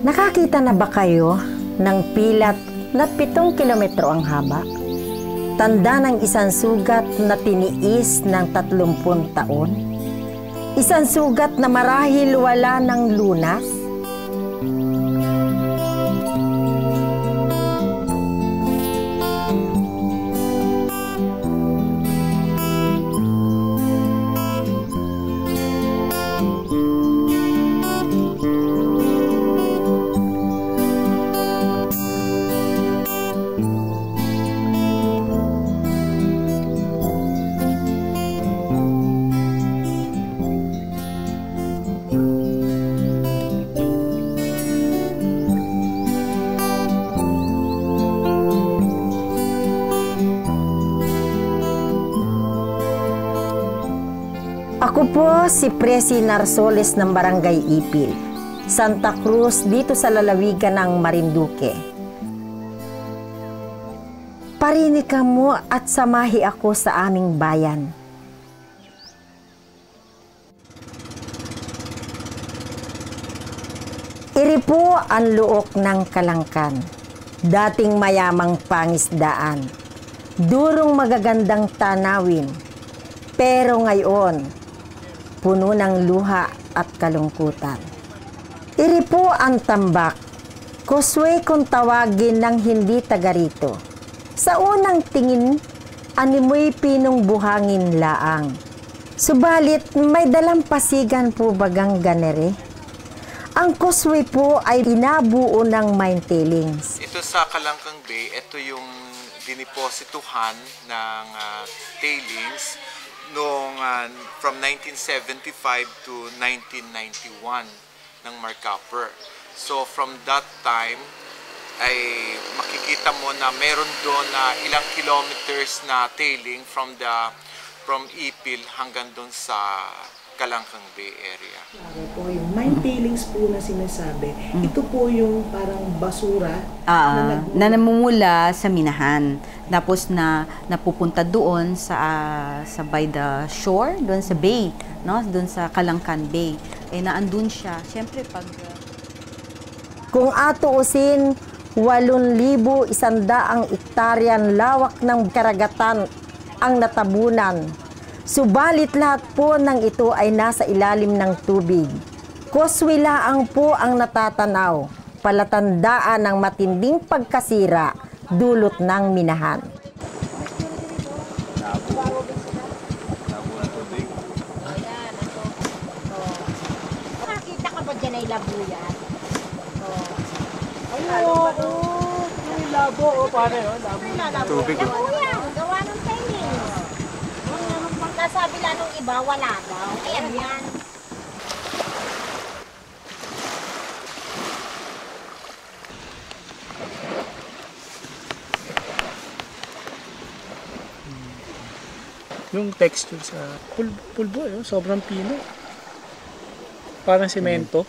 Nakakita na ba kayo ng pilat na 7 kilometro ang haba? Tanda ng isang sugat na tiniis ng 30 taon? Isang sugat na marahil wala ng lunas? Ako po si Presi Narsoles ng Barangay Ipil, Santa Cruz, dito sa lalawigan ng Marinduque. Parinig ka mo at samahi ako sa aming bayan. Iri po ang luok ng Kalangkan, dating mayamang pangisdaan, durong magagandang tanawin, pero ngayon, puno ng luha at kalungkutan. Iri po ang Tambak, kuswe kung tawagin ng hindi taga rito. Sa unang tingin, animoy pinong buhangin laang. Subalit, may dalampasigan po bagang ganere. Ang kuswe po ay inabuo ng mine tailings. Ito sa Kalangkang Bay, ito yung diniposituhan ng tailings noong from 1975 to 1991 ng Marcapper. So from that time ay makikita mo na meron doon na ilang kilometers na tailing from Ipil hanggang doon sa Kalangkang Bay area. Po, yung mine tailings po na sinasabi, ito po yung parang basura na namumula sa minahan. Tapos napupunta doon sa by the shore, doon sa bay, no? Doon sa Kalangkan Bay. Naandun siya. Siyempre pag kung atuusin, 8,100 ektaryan lawak ng karagatan ang natabunan. Subalit lahat po ng ito ay nasa ilalim ng tubig. Kuswilaang po ang natatanaw, palatandaan ng matinding pagkasira dulot ng minahan. Nakakita ka ba dyan ay labuyan? May labo, pare, labo. Tubig. Labuyan, gawa ng tailing. Nasabi lang nung iba, wala daw. Ayan yan. Yung texture sa pulbo, sobrang pino. Parang semento.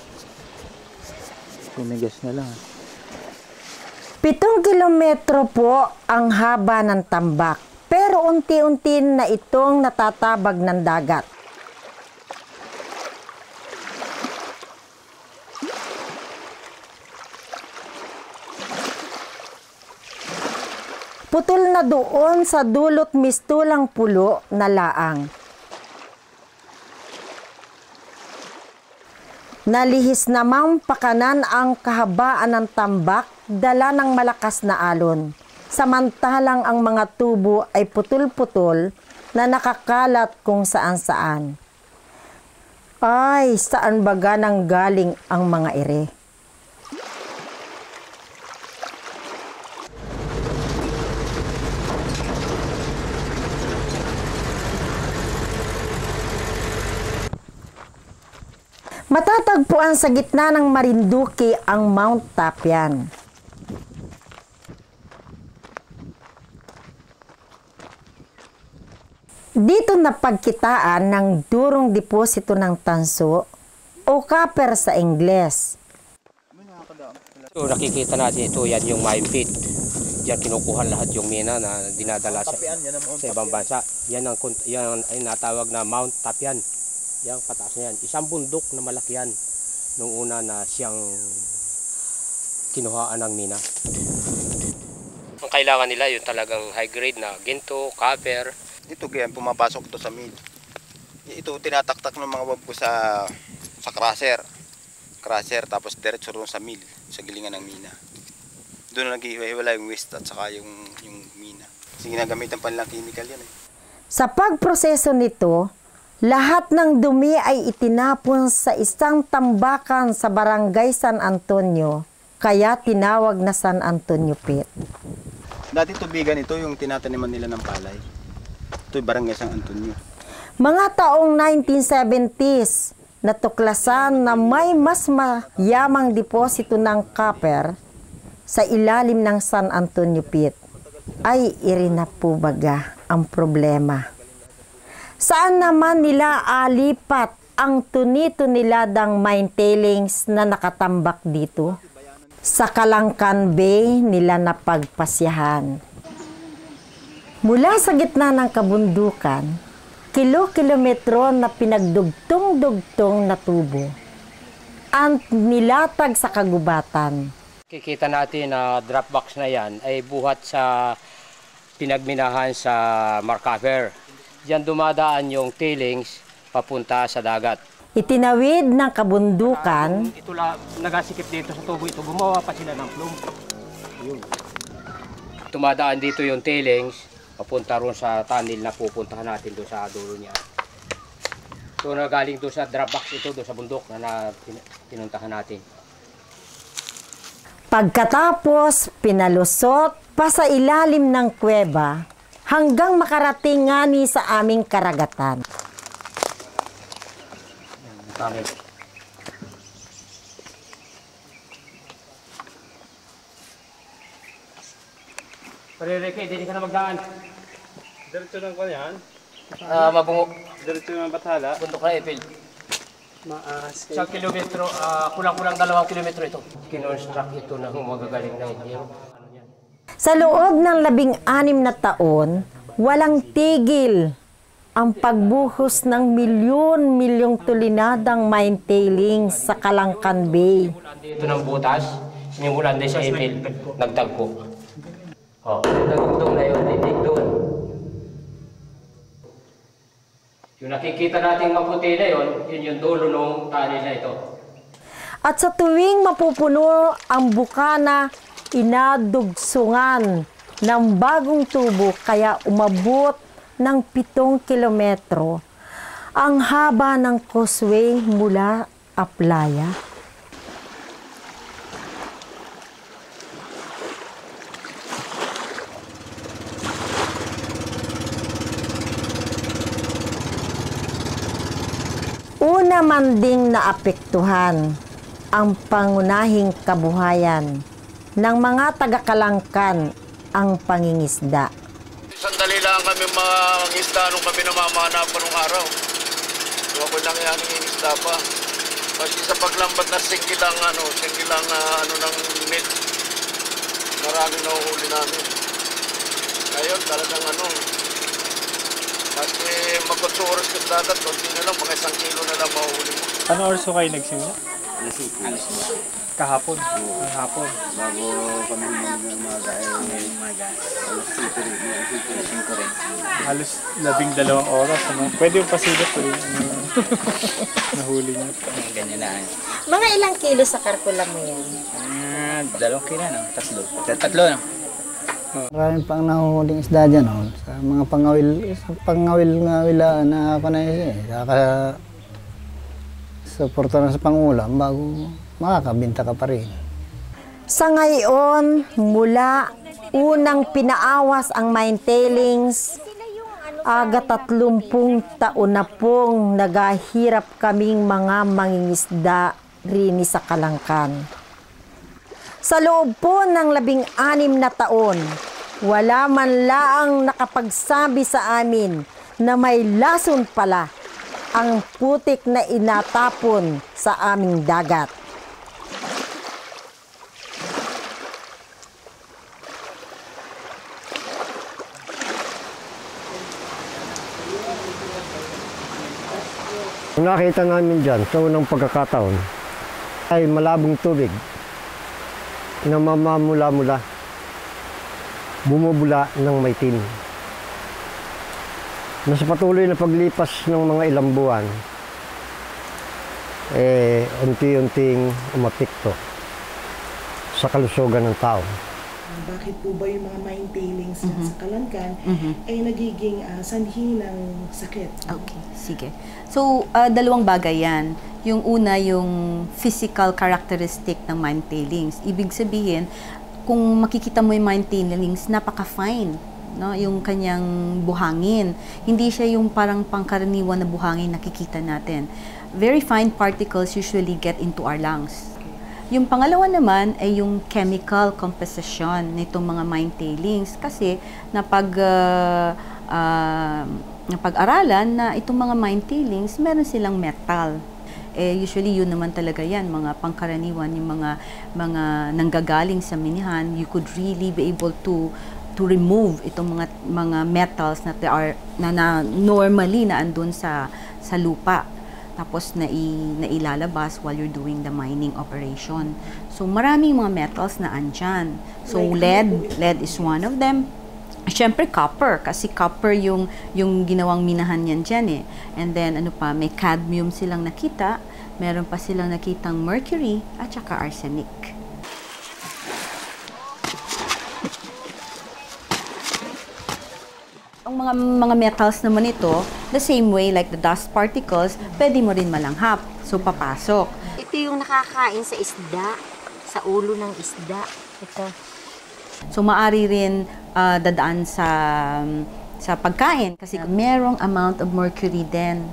Pumigas na lang. 7 kilometro po ang haba ng Tambak, pero unti-unti na itong natatabag ng dagat. Putol na doon sa dulot mistulang pulo na laang. Nalihis namang pakanan ang kahabaan ng Tambak dala ng malakas na alon. Samantalang ang mga tubo ay putol-putol na nakakalat kung saan-saan. Ay, saan baga nang galing ang mga ere? Matatagpuan sa gitna ng Marinduque ang Mount Tapian. Dito napagkitaan ng durong deposito ng tanso o copper sa Ingles. So, nakikita natin ito, yan yung mine pit. Diyan kinukuha lahat yung mina na dinadala sa ibang bansa. Yan ay natawag na Mount Tapian. Yang pataas na yan. Isang bundok na malaki yan. Nung una na siyang kinuhaan ng mina. Ang kailangan nila yung talagang high grade na ginto, copper. Dito ganyan pumapasok to sa mill. Ito tinataktak ng mga wab ko sa crusher. Tapos diretso ron sa mill, sa gilingan ng mina. Doon naghihiwala yung waste at saka yung mina. Kasi ginagamitan pa nilang chemical yan eh. Sa pagproseso nito, lahat ng dumi ay itinapon sa isang tambakan sa Barangay San Antonio, kaya tinawag na San Antonio Pit. Dati tubigan ito yung tinataniman nila ng palay. Ito yung Barangay San Antonio. Mga taong 1970s, natuklasan na may mas mayamang deposito ng copper sa ilalim ng San Antonio Pit. Ay irinapubaga ang problema. Saan naman nila alipat ang tunito-niladang mine tailings na nakatambak dito? Sa Calangcan Bay nila napagpasyahan. Mula sa gitna ng kabundukan, kilo-kilometro na pinagdugtong-dugtong na tubo ang nilatag sa kagubatan. Kikita natin na drop box na yan ay buhat sa pinagminahan sa Marcaver. Diyan dumadaan yung tailings papunta sa dagat. Itinawid ng kabundukan. Ito nagasikip dito sa tubo ito, gumawa pa sila ng plume. Yun. Tumadaan dito yung tailings, papunta ron sa tunnel na pupuntahan natin doon sa dulo niya. So nagaling doon sa drop box ito, doon sa bundok na pinuntahan natin. Pagkatapos, pinalusot pa sa ilalim ng kuweba hanggang makarating ngani sa aming karagatan. Pangit. Pare-reke, hindi ka na magdaan. Diretso lang ko yan. Mabungo. Diretso ng Bathala. Bundok na Epil. Maas. Isang kilometro, kulang-kulang 2 kilometro ito. Kinonstruct ito ng magagaling na engineer. Sa loob ng 16 na taon, walang tigil ang pagbuhos ng milyon-milyong tulinadang mine tailings sa Calangcan Bay. Dito ng butas, sinimulan din sa Epil, nagtagpo. Nagugtong na yun, titig doon. Yung nakikita nating maputi na yun, yun yung dulo ng tali na ito. At sa tuwing mapupuno ang bukana, inadugsungan ng bagong tubo kaya umabot ng 7 kilometro ang haba ng causeway mula Aplaya. Una man ding naapektuhan ang pangunahing kabuhayan ng mga taga-Calangcan ang pangingisda. Sandali lang kami mga isda nung kami namamana pa nung araw. So ako lang yan isda pa. Kasi sa paglambat na singilang ng net. Marami na uhuli namin. Ngayon talagang kasi mag-8 oras ka dagat, konti na lang, mga 1 kilo na lang mahuli mo. Ano oras ko kayo nagsimula? Kahapon. Kahapon. Bago kami umaga alas 5 rin. Halos 12 oras. Pwede yung pasilip ko rin. Nahuli niyo. Ganyan na. Mga ilang kilo sa karkula mo yan? 2 kilo na, 3. Tatlo na. Maraming pang nahuhuling isda dyan, sa mga pangawil-ngawilaan na ako na isa suporta na sa pangulam bago makakabinta ka pa rin. Sa ngayon, mula unang pinaawas ang mine tailings, aga 30 taon na pong nagahirap kaming mga mangingisda rin sa Calangcan. Sa loob po ng 16 na taon, wala man laang nakapagsabi sa amin na may lason pala ang putik na inatapon sa aming dagat. Nakita namin dyan sa unang pagkakataon ay malabong tubig. na mamamula-mula, bumubula ng maitim. Na sa patuloy na paglipas ng mga ilang buwan, unti-unting umapekto sa kalusugan ng tao. Bakit po ba yung mga mine tailings sa Kalankan ay nagiging sanhi ng sakit? Okay, sige. So, dalawang bagay yan. Yung una, yung physical characteristic ng mine tailings. Ibig sabihin, kung makikita mo yung mine tailings, napaka-fine, no? Yung kanyang buhangin. Hindi siya yung parang pangkaraniwan na buhangin nakikita natin. Very fine particles usually get into our lungs. Yung pangalawa naman ay yung chemical composition nitong mga mine tailings kasi napag-aralan na itong mga mine tailings meron silang metal. Usually yun naman talaga yan, mga pangkaraniwan, yung mga nanggagaling sa minihan, you could really be able to remove itong mga metals na normally na andun sa lupa. Tapos nailalabas while you're doing the mining operation. So maraming mga metals na andyan. So lead is one of them. Siyempre copper, kasi copper yung ginawang minahan yan dyan eh. And then ano pa, may cadmium silang nakita, meron pa silang nakitang mercury at saka arsenic. Ang mga metals naman ito, the same way like the dust particles, pwede mo rin malanghap. So, papasok. Ito yung nakakain sa isda, sa ulo ng isda. Ito. So, maari rin dadaan sa pagkain kasi merong amount of mercury din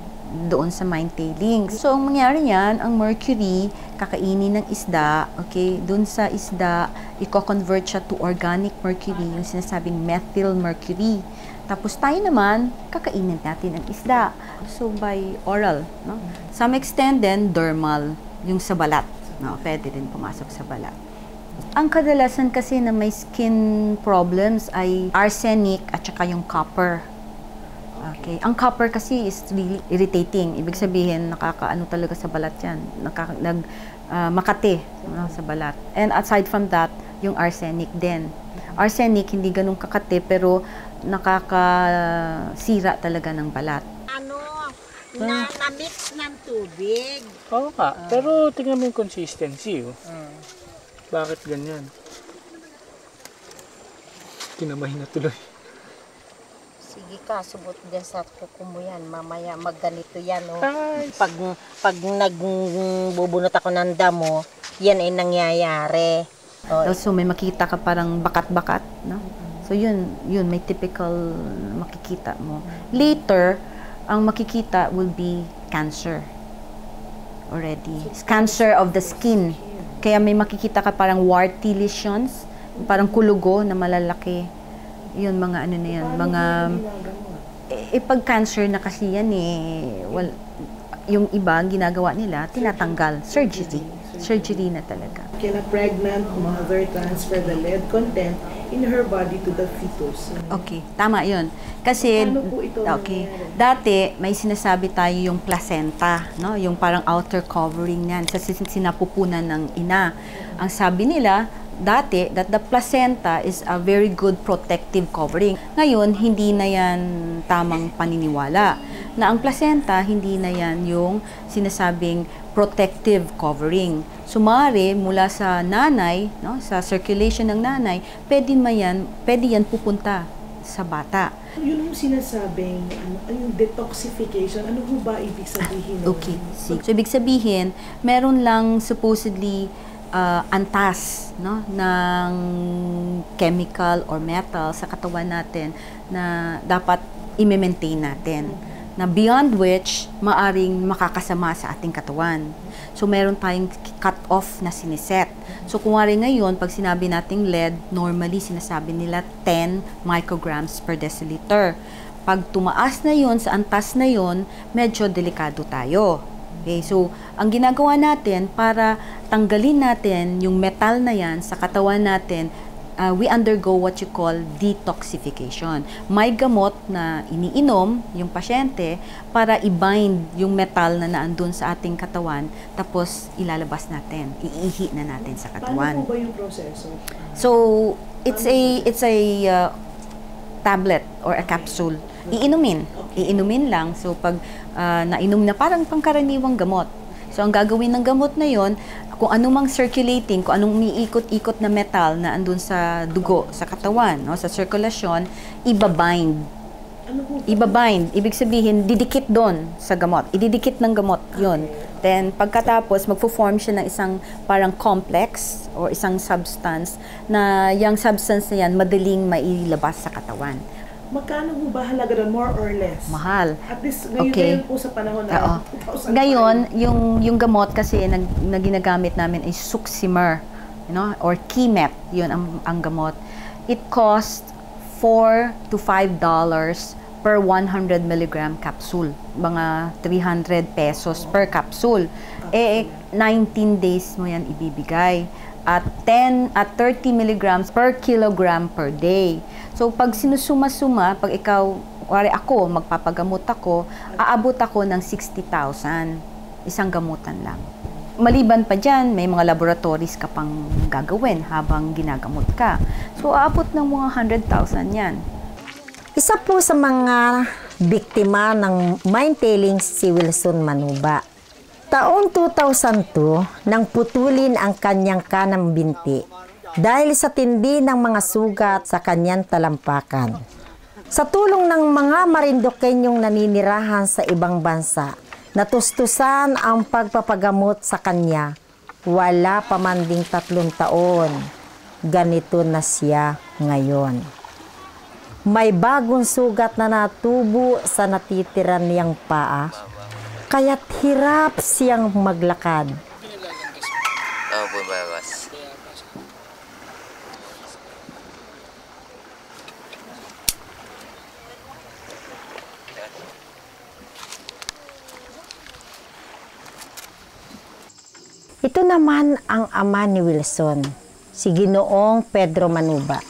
doon sa mine tailings. So, ang mangyari yan, ang mercury, kakainin ng isda, okay, doon sa isda, i-convert siya to organic mercury, yung sinasabing methyl mercury. Tapos tayo naman, kakainin natin ang isda. So, by oral, no? Some extent then, dermal, yung sa balat. No? Pwede din pumasok sa balat. Ang kadalasan kasi na may skin problems ay arsenic at saka yung copper. Okay. Ang copper kasi is really irritating. Ibig sabihin, nakakaano talaga sa balat yan. Makati sa balat. And aside from that, yung arsenic din. Arsenic, hindi ganun kakati, pero nakakasira talaga ng balat. Na-mix ng tubig. Oo ka. Pero tingnan mo yung consistency. Oh. Bakit ganyan? Kinamahin na tuloy. Sige ka, subot dyan sa kuko mo yan. Mamaya magganito yan. Oh. Pag nagbubunot ako ng damo, yan ay nangyayari. Oh. Also, may makita ka parang bakat-bakat, no? So, yun, may typical makikita mo. Later, ang makikita will be cancer already. Cancer of the skin. Kaya may makikita ka parang warty lesions, parang kulugo na malalaki. Yun, mga ano na yan, mga... pag cancer na kasi yan yung iba, ginagawa nila, tinatanggal. Surgery na talaga. Can a pregnant mother transfer the lead content in her body to the fetus? Okay, tama yun. Kasi, Paano po ito dati may sinasabi tayo yung placenta, no? Yung parang outer covering niyan, sa sinapupunan ng ina. Ang sabi nila, dati, that the placenta is a very good protective covering. Ngayon, hindi na yan tamang paniniwala. Na ang placenta, hindi na yan yung sinasabing protective covering. Sumari mula sa nanay, no, sa circulation ng nanay, pwede yan pupunta sa bata. Yun yung sinasabing yung detoxification, ano ho ba ibig sabihin? Okay. So, ibig sabihin, meron lang supposedly antas, no, ng chemical or metal sa katawan natin na dapat i-maintain natin. Na beyond which, maaring makakasama sa ating katawan. So, meron tayong cut-off na siniset. So, kung wari ngayon, pag sinabi nating lead, normally sinasabi nila 10 micrograms per deciliter. Pag tumaas na yon sa antas na yon, medyo delikado tayo. Okay, so, ang ginagawa natin para tanggalin natin yung metal na yan sa katawan natin, we undergo what you call detoxification. May gamot na iniinom yung pasyente para i-bind yung metal na naandun sa ating katawan, tapos ilalabas natin, iihi na natin sa katawan. Paano po ba yung proseso? So, it's a tablet or a capsule. Iinumin lang. So, pag nainom na, parang pangkaraniwang gamot. So, ang gagawin ng gamot na yon, kung anumang circulating, kung anong umiikot-ikot na metal na andun sa dugo, sa katawan, no, sa sirkulasyon, ibabind. Ibabind. Ibig sabihin, didikit doon sa gamot. Ididikit ng gamot yon. Then, pagkatapos, magpo-form siya ng isang parang complex or isang substance na yung substance na yan, madaling mailabas sa katawan. Magkano po ba halaga doon, more or less? Mahal. At least ngayon po sa panahon na 2005. Ngayon, yung gamot kasi na ginagamit namin is Suximer, or Kimet, yun ang gamot. It costs $4 to $5 per 100 milligram capsule. Mga 300 pesos per capsule. 19 days mo yan ibibigay. At 30 milligrams per kilogram per day. So, pag sinusuma-suma, pag ikaw, wari ako, magpapagamot ako, aabot ako ng 60,000. Isang gamutan lang. Maliban pa dyan, may mga laboratories ka pang gagawin habang ginagamot ka. So, aabot ng mga 100,000 yan. Isa po sa mga biktima ng mine tailings si Wilson Manuba. Taong 2002 nang putulin ang kanyang kanang binti dahil sa tindi ng mga sugat sa kanyang talampakan. Sa tulong ng mga Marinduqueñong naninirahan sa ibang bansa, natustusan ang pagpapagamot sa kanya. Wala pa man ding 3 taon. Ganito na siya ngayon. May bagong sugat na natubo sa natitira niyang paa, kaya't hirap siyang maglakad. Po, babas. Ito naman ang ama ni Wilson, si Ginoong Pedro Manuba.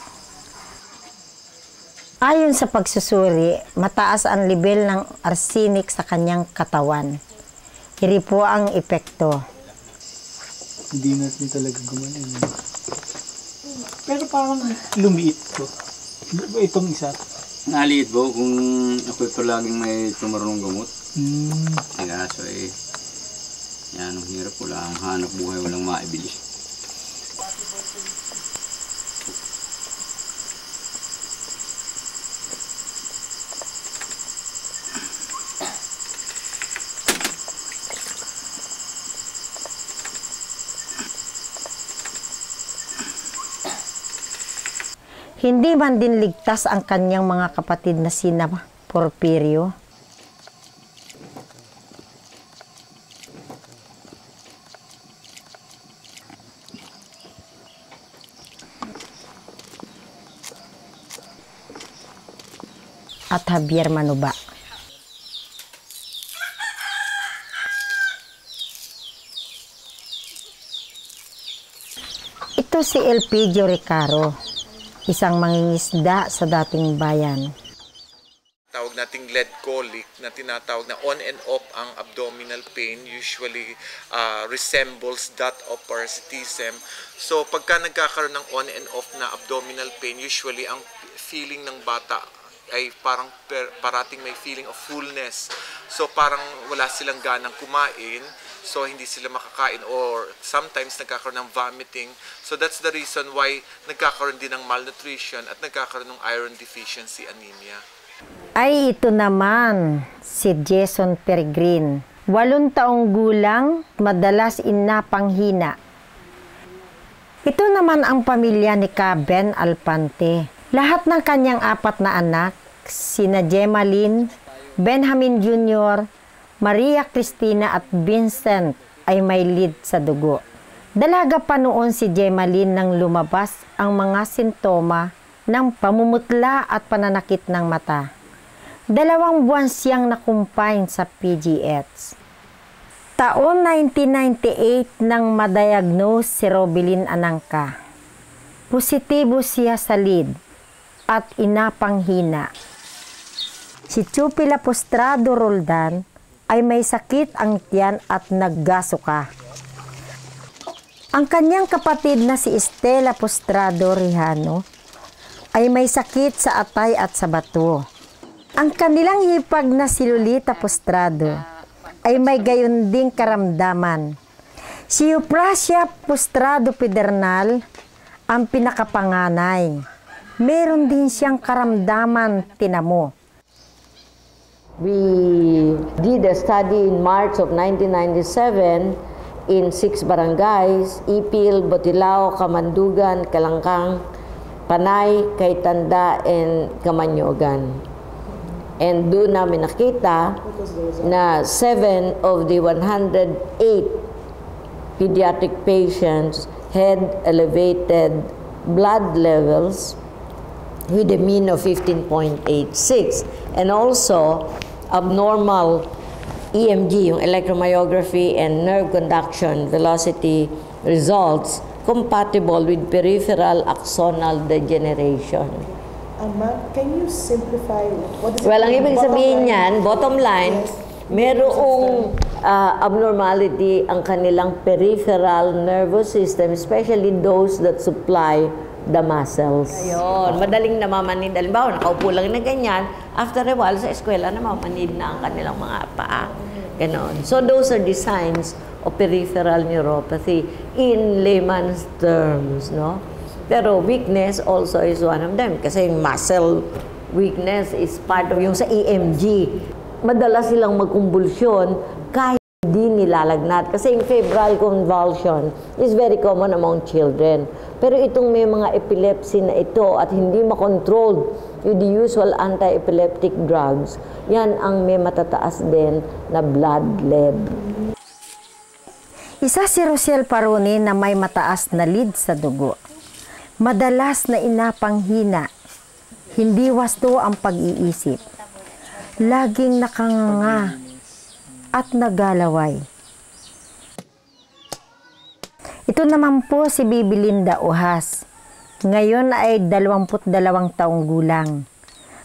Ayon sa pagsusuri, mataas ang level ng arsenic sa kanyang katawan. Iri po ang epekto. Hindi natin talaga gumaling. Pero parang lumiit ko. Itong isa. Naliit po kung ako ito laging may tumarong gamot. Kaya so yan ang hirap, wala ang hanap buhay, walang maibili. Hindi man din ligtas ang kanyang mga kapatid na sina Porfirio at Javier Manuba. Ito si Elpidio Recaro, isang mangingisda sa dating bayan. Tawag nating lead colic na tinatawag na on and off ang abdominal pain usually resembles that of parasitism. So pagka nagkakaroon ng on and off na abdominal pain, usually ang feeling ng bata ay parang parating may feeling of fullness. So parang wala silang ganang kumain, so hindi sila makakain, or sometimes nagkakaroon ng vomiting. So that's the reason why nagkakaroon din ng malnutrition at nagkakaroon ng iron deficiency anemia. Ay ito naman si Jason Peregrine, 8 taong gulang, madalas inapanghina. Ito naman ang pamilya ni Ben Alpante. Lahat ng kanyang 4 na anak, sina Gemaline, Benjamin Jr., Maria Cristina at Vincent ay may lead sa dugo. Dalaga pa noon si Gemaline nang lumabas ang mga sintoma ng pamumutla at pananakit ng mata. 2 buwan siyang nakumpine sa PGH. Taon 1998 nang madiagnose si Robilyn Anangka. Positibo siya sa lead at inapanghina. Si Chupila Postrado Roldan ay may sakit ang tiyan at naggasuka. Ang kanyang kapatid na si Estela Postrado Rihano ay may sakit sa atay at sa bato. Ang kanilang hipag na si Lolita Postrado ay may gayon ding karamdaman. Si Euprasia Postrado Pedernal ang pinakapanganay. Meron din siyang karamdaman tinamo. We did a study in March of 1997 in 6 barangays, Ipil, Botilao, Kamandugan, Kalangkang, Panay, Kaytanda, and Kamanyogan. And doon namin nakita na 7 of the 108 pediatric patients had elevated blood levels with a mean of 15.86, and also abnormal EMG, yung electromyography and nerve conduction velocity results compatible with peripheral axonal degeneration. Can you simplify what is Well, ang ibig sabihin niyan, bottom line, merong abnormality ang kanilang peripheral nervous system, especially those that supply the muscles. Ayun, madaling namamanid. Halimbawa, nakaupo lang na ganyan, after a while sa eskwela, namamanid na ang kanilang mga paa. Ganon. So those are the signs of peripheral neuropathy in layman's terms, no? Pero weakness also is one of them. Kasi yung muscle weakness is part of yung sa EMG. Madalas silang magkumbulsyon kahit hindi nilalagnat. Kasi yung febrile convulsion is very common among children. Pero itong may mga epilepsy na ito at hindi makontrolled with the usual anti-epileptic drugs, yan ang may matataas din na blood lead. Isa si Rosel Paroni na may mataas na lead sa dugo. Madalas na inapanghina. Hindi wasto ang pag-iisip. Laging nakanganga at nagalaway. Ito naman po si Bibi Linda Uhas. Ngayon ay 22 taong gulang.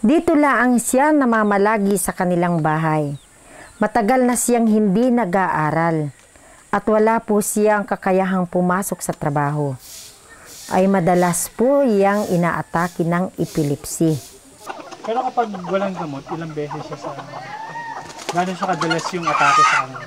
Dito laang siya namamalagi sa kanilang bahay. Matagal na siyang hindi nag-aaral at wala po siyang kakayahang pumasok sa trabaho. Ay madalas po iyang inaatake ng epilepsy. Pero kapag walang gamot, ilang beses siya sa... Gano'n siya kadalas yung atake sa amin?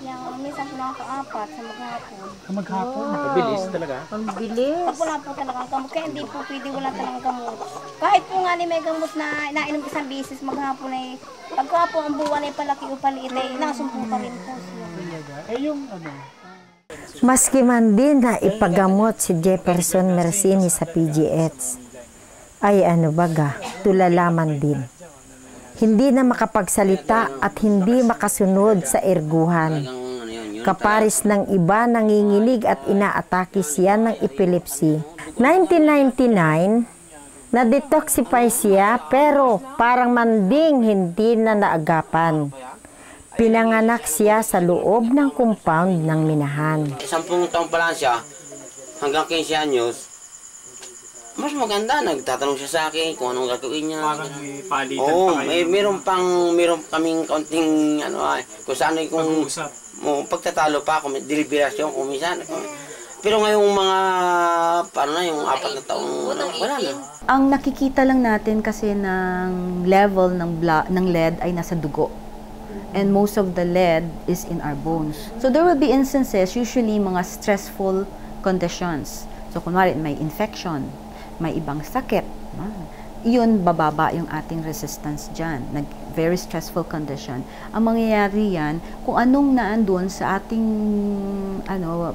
Yung minsan po lang apat sa maghapon. Sa maghapon? Wow. Mabilis talaga? Ang bilis. Pag wala po talaga ang gamot, kaya hindi po pwede wala talagang gamot. Kahit po nga may gamot na inainom isang beses maghapon ay, pagka po ang buwan ay palaki o paliit ay nasumpo pa rin po siya. Eh yung ano? Maski man din na ipagamot si Jefferson Mercini sa PGH, ay ano baga, tulalaman din. Hindi na makapagsalita at hindi makasunod sa erguhan. Kaparis ng iba nanginginig at inaatake siya ng epilepsy. 1999, na-detoxify siya pero parang manding hindi na naagapan. Pinanganak siya sa loob ng compound ng minahan. 10 taon pa lang siya, hanggang 15 anyos, mas maganda. Nagtatanong siya sa akin kung anong gagawin niya. Parang may palitan pa kayo. Meron kaming kaunting, kung saan kung pagtatalo pa, kung may deliberasyon, kung minsan. Pero ngayong mga, yung 4 na taong, wala na. Ang nakikita lang natin kasi ng level ng lead ay nasa dugo. And most of the lead is in our bones. So there will be instances, usually mga stressful conditions. So kunwari may infection, may ibang sakit, yun bababa yung ating resistance dyan. Very stressful condition. Ang mangyayari yan, kung anong naandun sa ating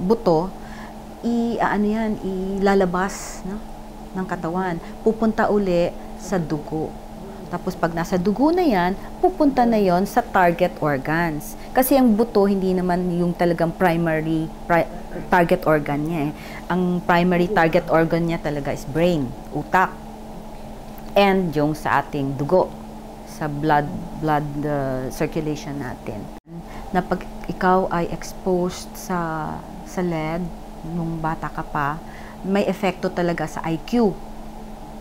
buto, ilalabas ng katawan. Pupunta uli sa dugo. Tapos pag nasa dugo na yan, pupunta na yon sa target organs. Kasi ang buto hindi naman yung talagang primary target organ niya. Ang primary target organ niya talaga is brain, utak. And yung sa ating dugo, sa blood circulation natin. Na pag ikaw ay exposed sa lead nung bata ka pa, may epekto talaga sa IQ,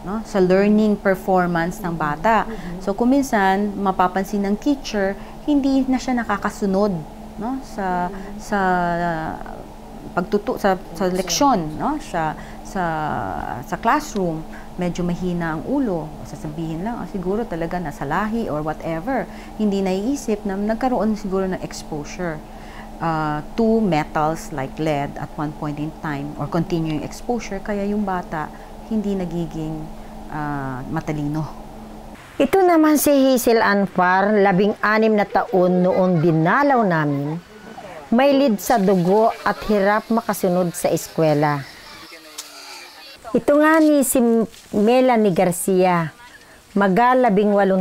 no? Sa learning performance ng bata. So kuminsan mapapansin ng teacher, hindi na siya nakakasunod, no? sa leksyon, no? Sa classroom, medyo mahina ang ulo. Sasabihin lang, siguro talaga nasa lahi or whatever. Hindi naiisip na nagkaroon siguro ng exposure to metals like lead at one point in time or continuing exposure, kaya yung bata hindi nagiging matalino. Ito naman si Hazel Anfar, 16 na taon noong dinalaw namin, may lead sa dugo at hirap makasunod sa eskwela. Ito nga ni si Melanie Garcia, maga 18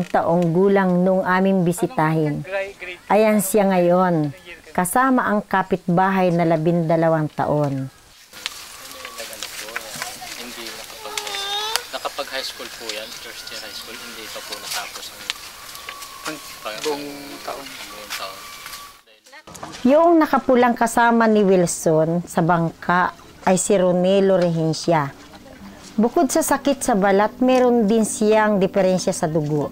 taong gulang nung aming bisitahin. Ayan siya ngayon, kasama ang kapitbahay na 12 taon. Hindi nakapag-high school po yan, first year high school, hindi pa po natapos ang buong taon. Yung nakapulang kasama ni Wilson sa bangka ay si Ronelo Regencia. Bukod sa sakit sa balat, meron din siyang diferensya sa dugo.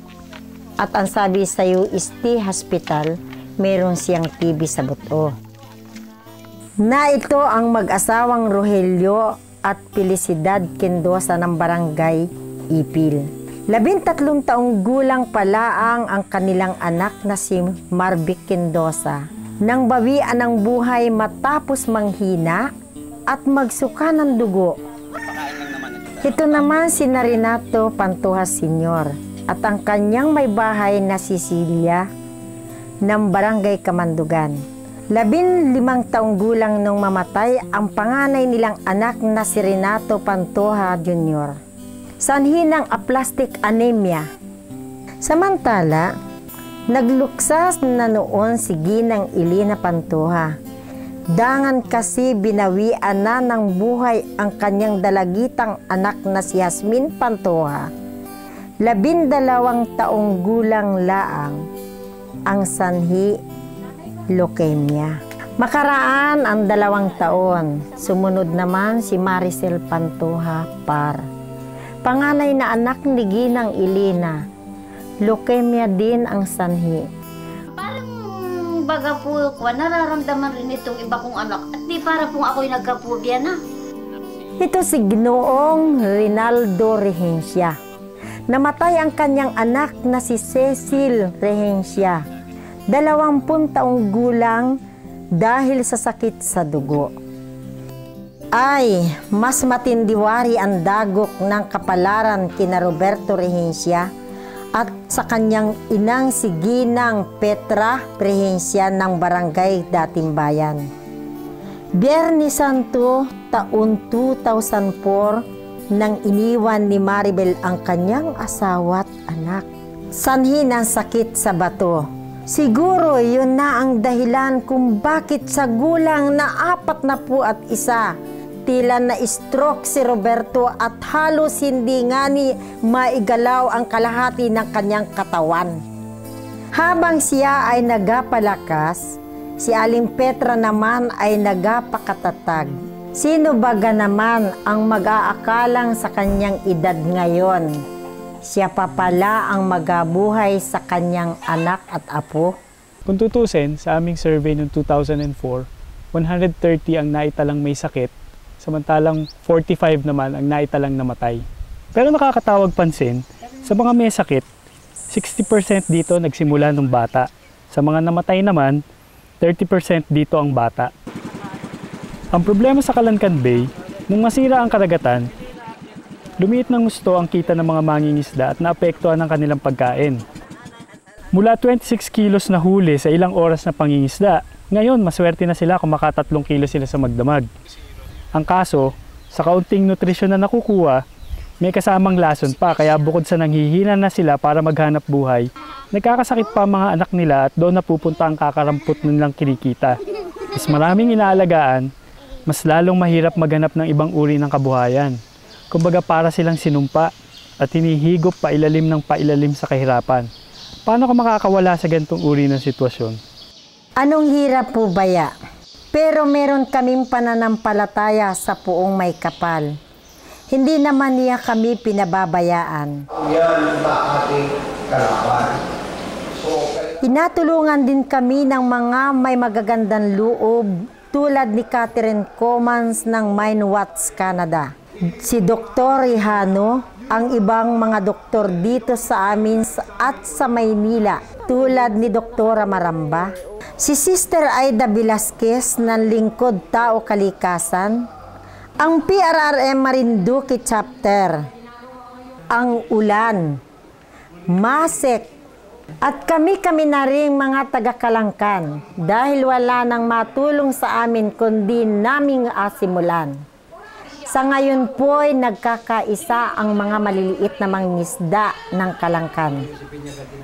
At ang sabi sa UST Hospital, meron siyang TB sa buto. Na ito ang mag-asawang Rogelio at Felicidad Quindosa ng Barangay Ipil. 13 taong gulang palaang ang kanilang anak na si Marvic Quindosa. Nang bawian ng buhay matapos manghina at magsuka ng dugo. Ito naman si Renato Pantoja Sr. at ang kanyang may bahay na si Celia ng Barangay Kamandugan. 15 taong gulang nung mamatay ang panganay nilang anak na si Renato Pantoja Jr. Sanhi ng aplastic anemia. Samantala, nagluksas na noon si Ginang Elena Pantoja. Dangan kasi binawian na ng buhay ang kanyang dalagitang anak na si Jasmine Pantoja. 12 taong gulang laang ang sanhi leukemia. Makaraan ang 2 taon, sumunod naman si Maricel Pantoja Par. Panganay na anak ni Ginang Elena, leukemia din ang sanhi. Baga po ko, nararamdaman rin itong iba kong anak at di para pong ako'y nagkapubya na. Ito si Ginoong Rinaldo Regencia. Namatay ang kanyang anak na si Cecil Regencia, 20 taong gulang dahil sa sakit sa dugo. Ay, mas matindiwari ang dagok ng kapalaran kina Roberto Regencia at sa kanyang inang si Ginang Petra Regencia ng Barangay Datimbayan. Biyernes Santo, taon 2004, nang iniwan ni Maribel ang kanyang asawa at anak. Sanhi ng sakit sa bato. Siguro yun na ang dahilan kung bakit sa gulang na 41, tila na stroke si Roberto at halos hindi nga ni maigalaw ang kalahati ng kanyang katawan. Habang siya ay nagapalakas, si Aling Petra naman ay nagapakatatag. Sino baga naman ang mag-aakalang sa kanyang edad ngayon? Siya pa pala ang magabuhay sa kanyang anak at apo. Kung tutusin, sa aming survey noong 2004, 130 ang naitalang may sakit, samantalang 45 naman ang naitalang namatay. Pero nakakatawag pansin, sa mga may sakit, 60% dito nagsimula nung bata. Sa mga namatay naman, 30% dito ang bata. Ang problema sa Kalancan Bay, nung masira ang karagatan, lumiit ng gusto ang kita ng mga mangingisda at naapektuhan ang kanilang pagkain. Mula 26 kilos na huli sa ilang oras na pangingisda, ngayon maswerte na sila kung maka 3 kilos sila sa magdamag. Ang kaso, sa kaunting nutrisyon na nakukuha, may kasamang lason pa kaya bukod sa nanghihina na sila para maghanap buhay, nagkakasakit pa ang mga anak nila at doon napupunta ang kakarampot nilang kinikita. Mas maraming inaalagaan, mas lalong mahirap maghanap ng ibang uri ng kabuhayan. Kumbaga para silang sinumpa at hinihigop pailalim ng pailalim sa kahirapan. Paano ka makakawala sa ganitong uri ng sitwasyon? Anong hirap po baya? Pero meron kaming pananampalataya sa Poong May Kapal. Hindi naman niya kami pinababayaan. Yan sa ating kalaban. Tinatulungan din kami ng mga may magagandang loob tulad ni Catherine Comans ng Minewatch Canada. Si Dr. Rihano, ang ibang mga doktor dito sa amin at sa Maynila tulad ni Dr. Maramba. Si Sister Aida Velasquez ng Lingkod Tao Kalikasan. Ang PRRM Marinduque Chapter. Ang Ulan. Masek. At kami na rin mga taga-Kalangkan dahil wala nang matulong sa amin kundi naming asimulan. Sa ngayon po ay nagkakaisa ang mga maliliit na mangingisda ng Kalangkan.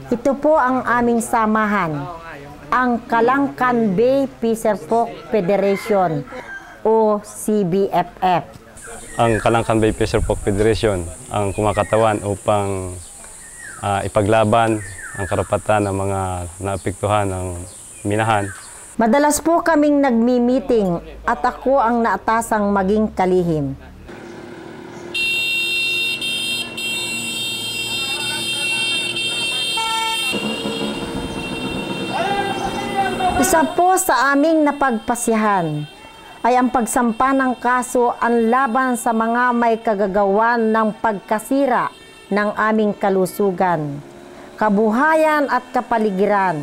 Ito po ang aming samahan, ang Kalangkan Bay Fisherfolk Federation o CBFF. Ang Kalangkan Bay Fisherfolk Federation ang kumakatawan upang ipaglaban ang karapatan ng mga naapektuhan ng minahan. Madalas po kaming nagmi-meeting at ako ang naatasang maging kalihim. Isa po sa aming napagpasyahan ay ang pagsampa ng kaso ang laban sa mga may kagagawan ng pagkasira ng aming kalusugan, kabuhayan at kapaligiran.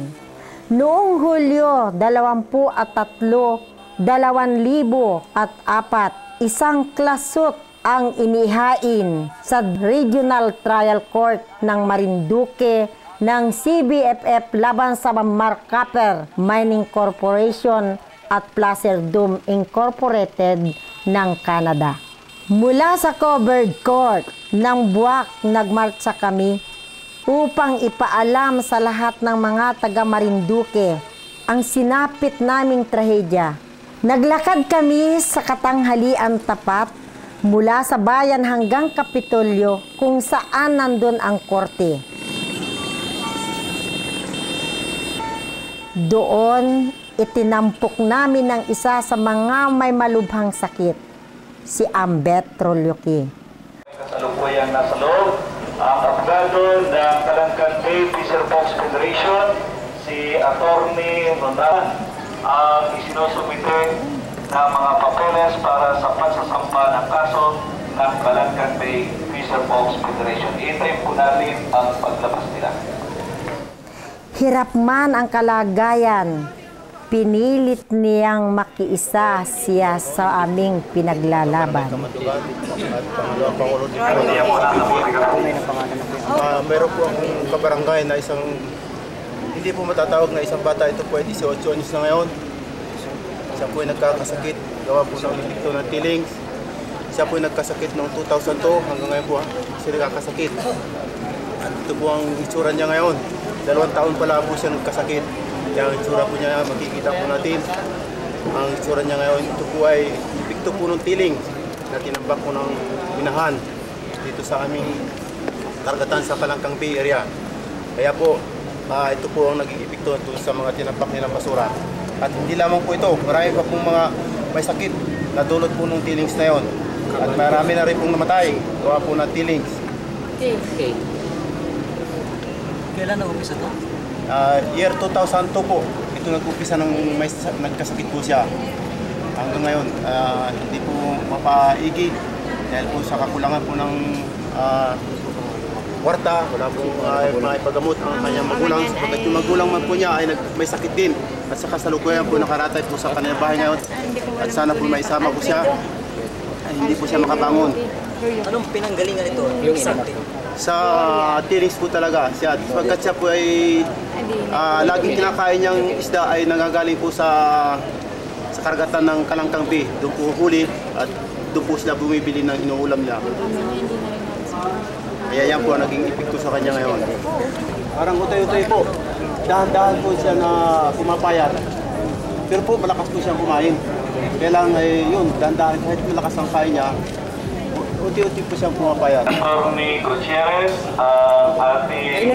Noong Hulyo 23, 2004, isang klasot ang inihain sa Regional Trial Court ng Marinduque ng CBFF laban sa Marcaper Mining Corporation at Placer Dome Incorporated ng Canada. Mula sa covered court ng Buwak, nagmarcha kami upang ipaalam sa lahat ng mga taga Marinduque ang sinapit naming trahedya. Naglakad kami sa katanghalian tapat mula sa bayan hanggang Kapitolyo kung saan nandun ang korte. Doon, itinampok namin ang isa sa mga may malubhang sakit, si Ambet Trolyoki. Kasalukuyang nasa loob ang abogado ng Kalangkan Bay Fisherfolk Federation, si Atty. Ronan, ang isinusumite ng mga papeles para sa pagsasampa ng kaso ng Kalangkan Bay Fisherfolk Federation. Hintayin po natin ang paglabas nila. Hirap man ang kalagayan, pinilit niyang makiisa siya sa aming pinaglalaban. Mayroon po akong kabarangay na isang, hindi po matatawag na isang bata, ito po ay 18 anyos na ngayon. Siya po ay nagkakasakit, gawa po ng epekto ng tilings. Siya po ay nagkasakit noong 2002, hanggang ngayon po siya nagkakasakit. At ito po ang itsura niya ngayon. 2 taon pala po siya nagkasakit. Kaya ang itsura po niya, makikita po natin. Ang itsura niya ngayon, ito po ay epekto po ng tiling na tinambak po ng minahan dito sa aming karagatan sa Kalangkang Bay area. Kaya po, ito po ang naging epekto sa mga tinambak nilang basura. At hindi lamang po ito, marami pa pong mga may sakit na dulot po ng tilings na yon. At marami na rin pong namatay, gawa po ng tilings. Okay. Kailan na-umpisa ito? Year 2002 po, ito nag-umpisa ng may nagkasakit po siya. Hanggang ngayon, hindi po mapaigi dahil po sa kakulangan po ng kwarta, wala pong maipagamot ang kanyang magulang. Sapagkat yung magulang man po niya ay may sakit din. At sa kasalukuyan po nakaratay po sa kanyang bahay ngayon. At sana po maisama po siya. Ay, hindi po siya makabangon. Anong pinanggalingan ito? Yung sakit? Sa tilings po talaga siya. Sapagkat siya po ay laging kinakain niyang isda ay nangagaling po sa karagatan ng Kalangkang Bay. Doon po huli at doon po sila bumibili ng inuulam niya. Kaya yan po ang naging epekto sa kanya ngayon. Parang utay-utay po. Dahan-dahan po siya na pumapayat. Pero po malakas po siyang kumain. Kaya lang yun, dahan-dahan kahit malakas ang kain niya, unti-unti po siyang pumapayat. Atty. Gutierrez, ang ating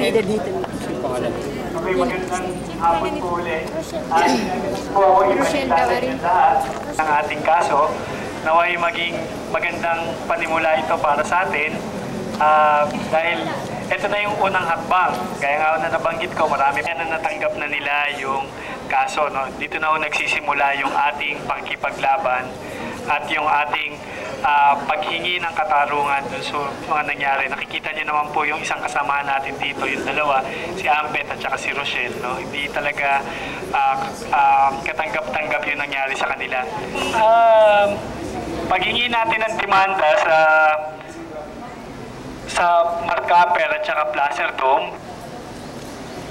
Okay, magandang hapon po ulit. Po ako ipanitala ng lahat ng ating kaso. Naway maging magandang panimula ito para sa atin. Dahil ito na yung unang hakbang. Kaya nga na nabanggit ko, marami na natanggap na nila yung kaso. No? Dito na nagsisimula yung ating pangkipaglaban at yung ating paghingi ng katarungan dun sa mga nangyari. Nakikita niyo naman po yung isang kasama natin dito, yung dalawa, si Ambet at saka si Rochelle. No? Hindi talaga katanggap-tanggap yung nangyari sa kanila. Paghingi natin ng demanda sa Marcaper at saka Placer Dome,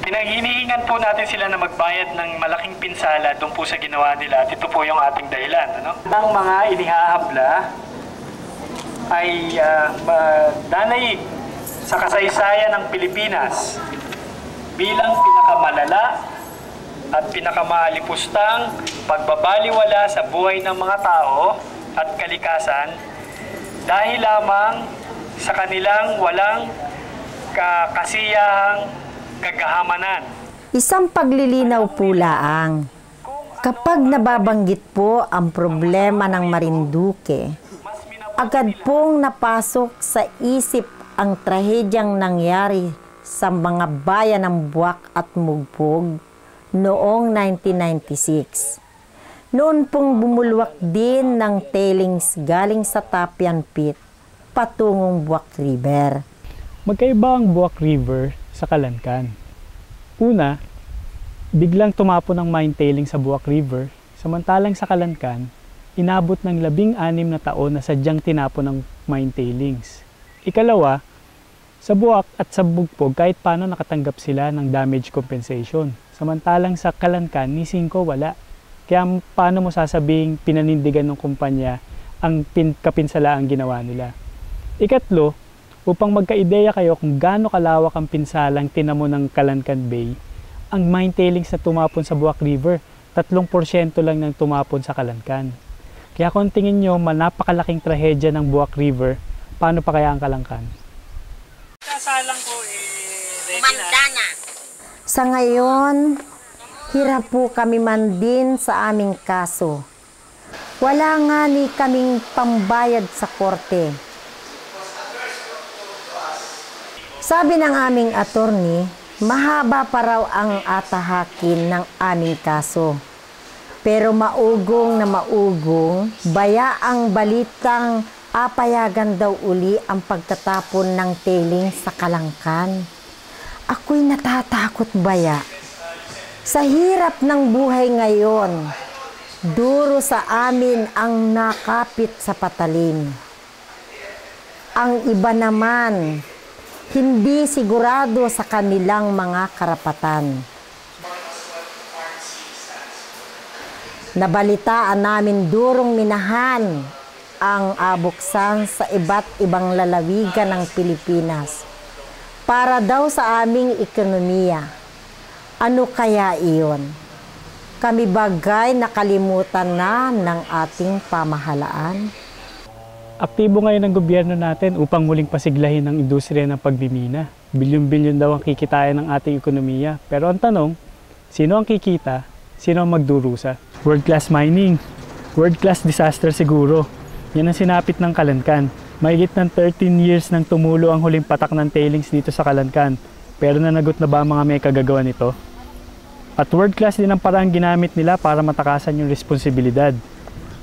hinihingan po natin sila na magbayad ng malaking pinsala doon po sa ginawa nila at ito po yung ating dahilan. Ano? Ang mga inihahabla ay danaig sa kasaysayan ng Pilipinas bilang pinakamalala at pinakamalipustang pagbabaliwala sa buhay ng mga tao at kalikasan dahil lamang sa kanilang walang kasiyahang kagahamanan. Isang paglilinaw po laang. Kapag nababanggit po ang problema ng Marinduque, agad pong napasok sa isip ang trahedyang nangyari sa mga bayan ng Buwak at Mugpog noong 1996. Noon pong bumulwak din ng tailings galing sa Tapian Pit patungong Buwak River. Magkaiba ang Buwak River sa Kalankan. Una, biglang tumapon ang mine tailing sa Buwak River, samantalang sa Kalankan, inabot ng 16 na taon na sadyang tinapon ng mine tailings. Ikalawa, sa Buwak at sa Bugpog kahit paano nakatanggap sila ng damage compensation, samantalang sa Kalankan ni Cinco wala. Kaya paano mo sasabing pinanindigan ng kumpanya ang kapinsala ang ginawa nila? Ikatlo, upang magka-ideya kayo kung gaano kalawak ang pinsalang tinamo ng Kalankan Bay, ang mine tailings na tumapon sa Buwak River, 3% lang nang tumapon sa Kalankan. Kaya kung tingin nyo, napakalaking trahedya ng Buwak River, paano pa kaya ang Kalankan? Kasalang ko Kumandana. Sa ngayon, hirap po kami man din sa aming kaso. Wala nga ni kaming pambayad sa korte. Sabi ng aming attorney, mahaba pa raw ang atahakin ng aming kaso. Pero maugong na maugong, baya ang balitang payagan daw uli ang pagtatapon ng tailing sa Kalankan. Ako'y natatakot baya. Sa hirap ng buhay ngayon, duro sa amin ang nakapit sa patalim. Ang iba naman, hindi sigurado sa kanilang mga karapatan. Nabalitaan namin durong minahan ang abuksan sa iba't ibang lalawigan ng Pilipinas para daw sa aming ekonomiya. Ano kaya iyon? Kami bagay nakalimutan na ng ating pamahalaan? Aktibo ngayon ang gobyerno natin upang muling pasiglahin ang industriya ng pagmimina. Bilyon-bilyon daw ang kikitain ng ating ekonomiya. Pero ang tanong, sino ang kikita? Sino ang magdurusa? World-class mining. World-class disaster siguro. Yan ang sinapit ng Kalankan. Mahigit ng 13 years nang tumulo ang huling patak ng tailings dito sa Kalankan. Pero nanagot na ba ang mga may kagagawa nito? At world-class din ang parang ginamit nila para matakasan yung responsibilidad.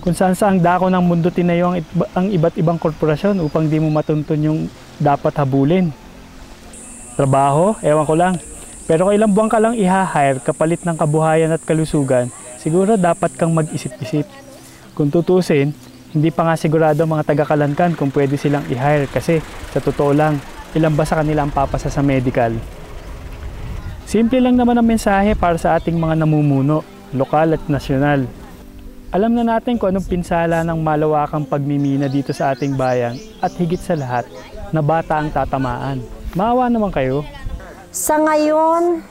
Kung saan saang dako ng mundo tinayo ang iba't ibang korporasyon upang di mo matuntun yung dapat habulin. Trabaho, ewan ko lang. Pero kung ilang buwan ka lang i-hire kapalit ng kabuhayan at kalusugan, siguro dapat kang mag-isip-isip. Kung tutusin, hindi pa nga sigurado ang mga taga-Kalankan kung pwede silang i-hire kasi sa totoo lang, ilan ba sa kanila ang papasa sa medical? Simple lang naman ang mensahe para sa ating mga namumuno, lokal at nasyonal. Alam na natin kung anong pinsala ng malawakang pagmimina dito sa ating bayan at higit sa lahat, na bata ang tatamaan. Maawa naman kayo. Sa ngayon,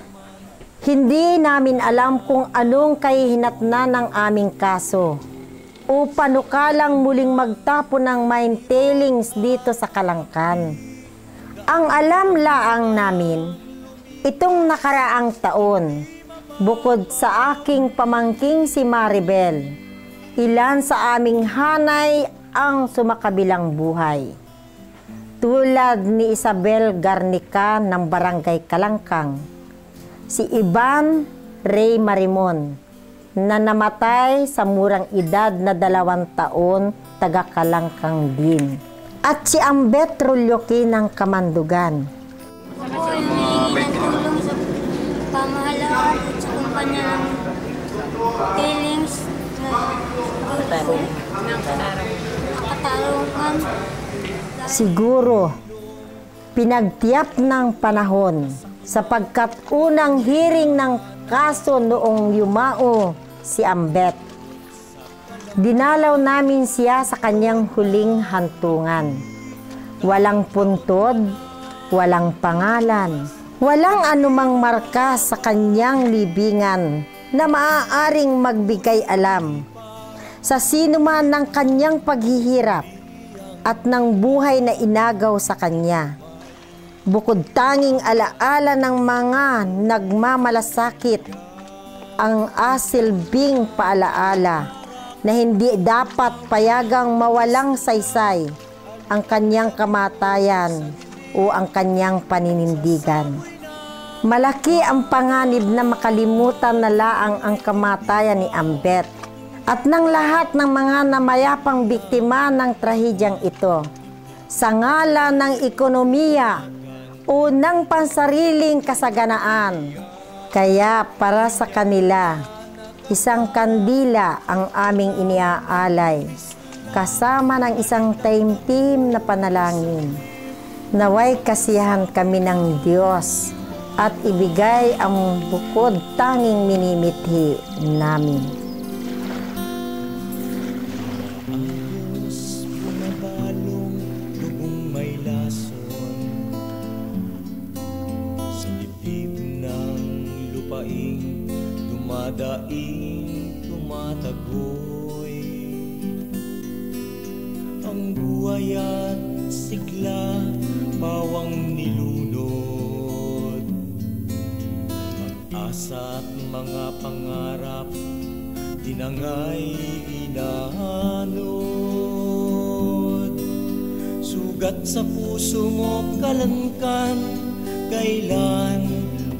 hindi namin alam kung anong kahihinatnan ng aming kaso o panukalang muling magtapon ng mine tailings dito sa Kalankan. Ang alam laang namin, Itong nakaraang taon, bukod sa aking pamangking si Maribel, ilan sa aming hanay ang sumakabilang buhay. Tulad ni Isabel Garnica ng Barangay Kalangkang, si Ivan Ray Marimon na namatay sa murang edad na 2 taon, taga Kalangkang din, at si Ambet Rulyoki ng Kamandugan. Tulong sa pamahalaan at sa kumpanya ng tailings na katarungan. Siguro, pinagtiyak ng panahon sapagkat unang hearing ng kaso noong yumao si Ambet. Dinalaw namin siya sa kanyang huling hantungan. Walang puntod, walang pangalan, walang anumang marka sa kanyang libingan na maaaring magbigay alam sa sino man ng kanyang paghihirap at ng buhay na inagaw sa kanya. Bukod tanging alaala ng mga nagmamalasakit ang asilbing paalaala na hindi dapat payagang mawalang saysay ang kanyang kamatayan o ang kanyang paninindigan. Malaki ang panganib na makalimutan na laang ang kamatayan ni Ambet at ng lahat ng mga namayapang biktima ng trahedyang ito sa ngalan ng ekonomiya o ng pansariling kasaganaan. Kaya para sa kanila, isang kandila ang aming iniaalay kasama ng isang taimtim na panalangin. Naway kasiyahan kami ng Diyos at ibigay ang bukod tanging minimithi namin. Dumadaing tumatagoy ang buhay at sigla, pawang nilunod, pag-asa at mga pangarap tinangay inahanod. Sugat sa puso mo kalankan, kailan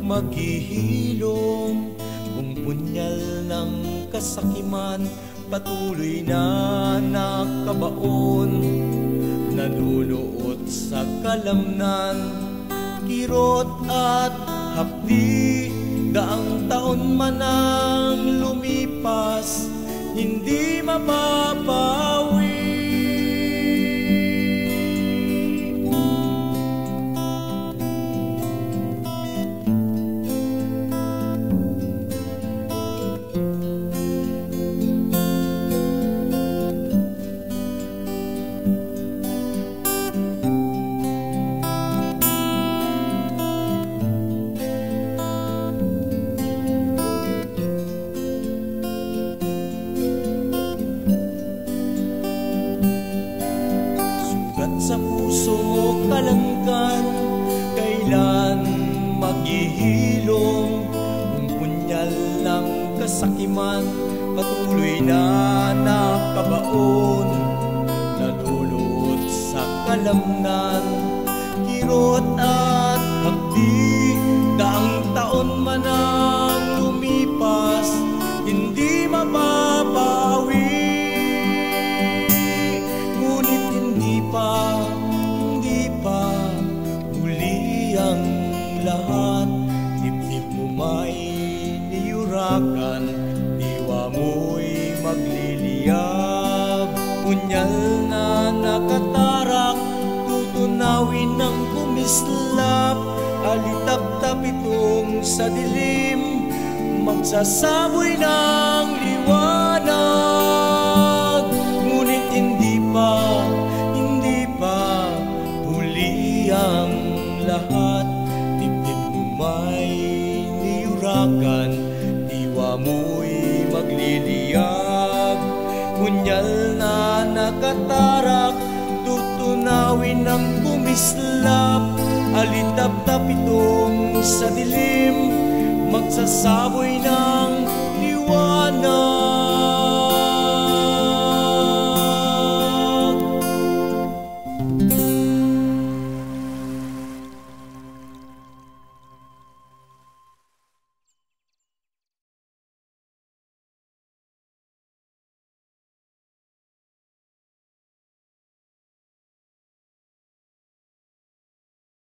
maghihilom? Punyal ng kasakiman, patuloy na nakabaon, nanunuot sa kalamnan, kirot at hapdi. Daang taon man ang lumipas, hindi mapapawi. Sa puso mo kalangkan, kailan maghihilom? Kung punyal ng kasakiman, patuloy na nakabaon, nalulot sa kalamnan, kirot at hapdi. Daang taon man ang lumipas, hindi mapapawi. Ngunit hindi pa huli ang lahat. Dibdib mo may niyurakan, diwa mo'y magliliyab. Punyal na nakatarak, tutunawin ng kumislap. Alitap-tap itong sa dilim, magsasaboy ng liwanag. Ngunit hindi pa huli ang lahat. Dibdib mo may niyurakan, diwa mo'y magliliyab. Punyal na nakatarak, tutunawin ng kumislap. Alitap-tap itong sa dilim, magsasaboy na